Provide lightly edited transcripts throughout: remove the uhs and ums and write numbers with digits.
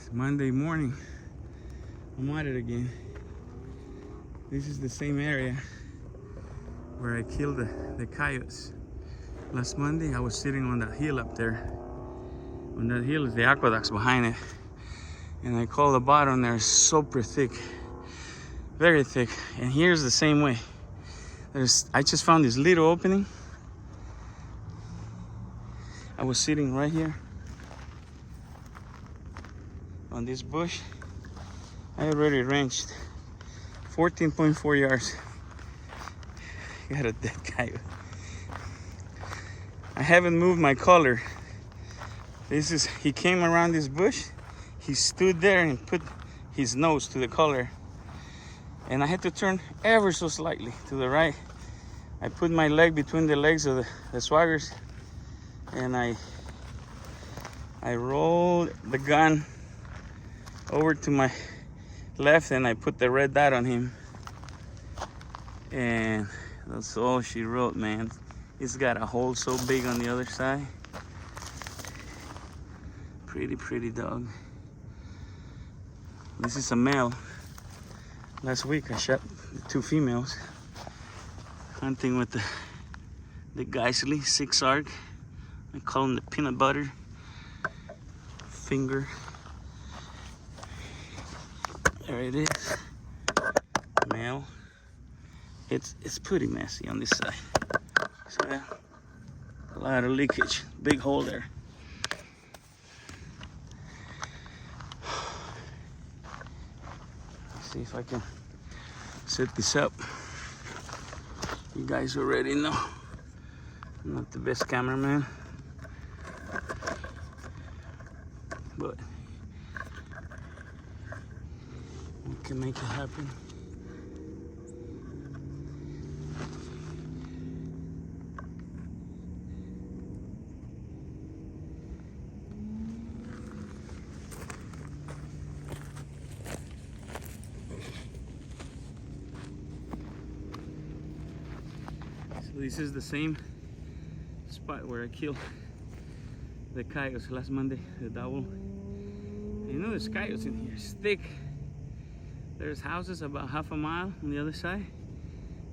It's Monday morning. I'm at it again. This is the same area where I killed the coyotes. Last Monday, I was sitting on that hill up there. On that hill is the aqueducts behind it. And I call the bottom there super thick, very thick. And here's the same way. I just found this little opening. I was sitting right here on this bush. I already ranged 14.4 yards. Got a dead coyote. I haven't moved my collar. He came around this bush. He stood there and put his nose to the collar. And I had to turn ever so slightly to the right. I put my leg between the legs of the swaggers, and I rolled the gun over to my left, and I put the red dot on him. And that's all she wrote, man. It's got a hole so big on the other side. Pretty dog. This is a male. Last week I shot 2 females hunting with the Geisley 6 arc. I call them the peanut butter finger. There it is, male. It's pretty messy on this side. So yeah, a lot of leakage, big hole there. Let's see if I can set this up. You guys already know I'm not the best cameraman, but we can make it happen. So this is the same spot where I killed the coyotes last Monday, the double. You know there's coyotes in here, it's thick. There's houses about half a mile on the other side.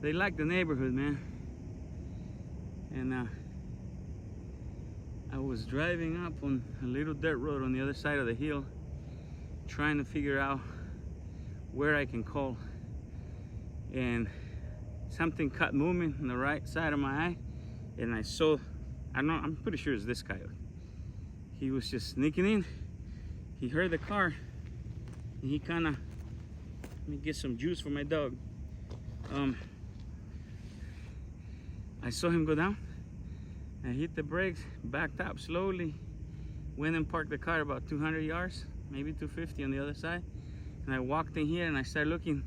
They like the neighborhood, man. And I was driving up on a little dirt road on the other side of the hill, trying to figure out where I can call. And something caught movement on the right side of my eye, and I saw, I'm pretty sure it's this coyote. He was just sneaking in. He heard the car, and he kind of, let me get some juice for my dog. I saw him go down. I hit the brakes, backed up slowly, went and parked the car about 200 yards, maybe 250 on the other side. And I walked in here and I started looking.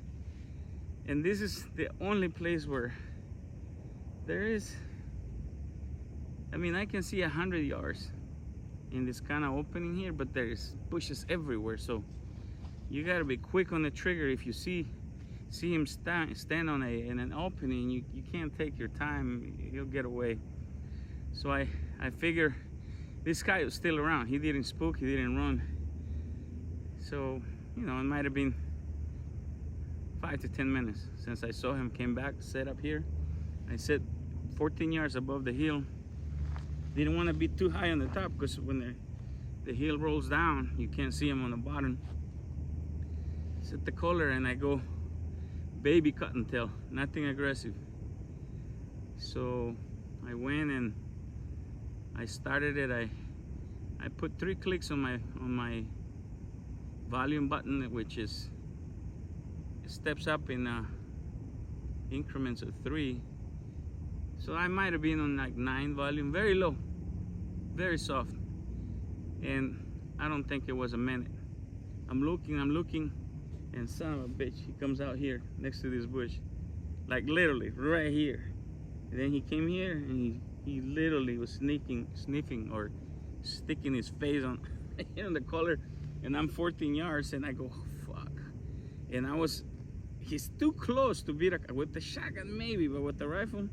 And this is the only place where there is, I mean, I can see 100 yards in this kind of opening here, but there's bushes everywhere. So you gotta be quick on the trigger. If you see him stand on in an opening, you can't take your time, he'll get away. So I figure this guy was still around. He didn't spook, he didn't run. So, you know, it might have been 5 to 10 minutes since I saw him, came back, set up here. I set 14 yards above the hill. Didn't want to be too high on the top because when the hill rolls down, you can't see him on the bottom. Set the collar and I go baby cottontail, nothing aggressive. So I went and I started it. I put 3 clicks on my volume button, which is, it steps up in increments of 3. So I might have been on like 9 volume, very low, very soft. And I don't think it was a minute. I'm looking, and son of a bitch, he comes out here next to this bush, like literally right here. And then he came here and he literally was sniffing or sticking his face on the collar. And I'm 14 yards and I go, oh, fuck. And he's too close to beat with the shotgun maybe, but with the rifle.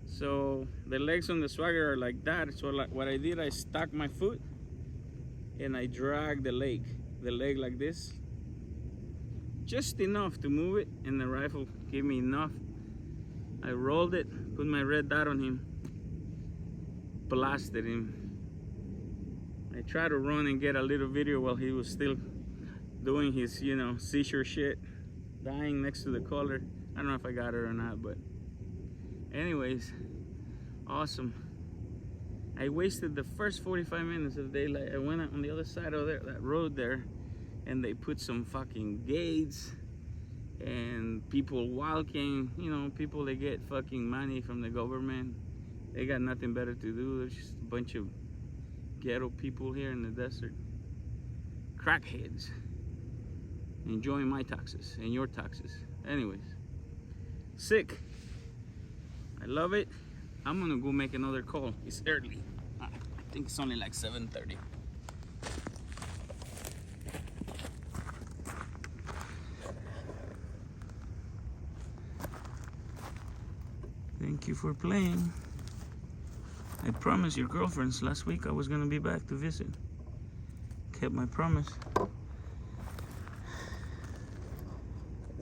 So the legs on the swagger are like that. So like what I did, I stuck my foot and I dragged the leg like this, just enough to move it, and the rifle gave me enough. I rolled it, put my red dot on him, blasted him. I tried to run and get a little video while he was still doing his, you know, seizure shit, dying next to the collar. I don't know if I got it or not, but anyways, awesome. I wasted the first 45 minutes of daylight. I went out on the other side of there, that road there, and they put some fucking gates and people walking, you know, people that get fucking money from the government. They got nothing better to do. There's just a bunch of ghetto people here in the desert, crackheads, enjoying my taxes and your taxes. Anyways, sick. I love it. I'm gonna go make another call. It's early. I think it's only like 7:30. Thank you for playing. I promised your girlfriends last week I was gonna be back to visit. Kept my promise.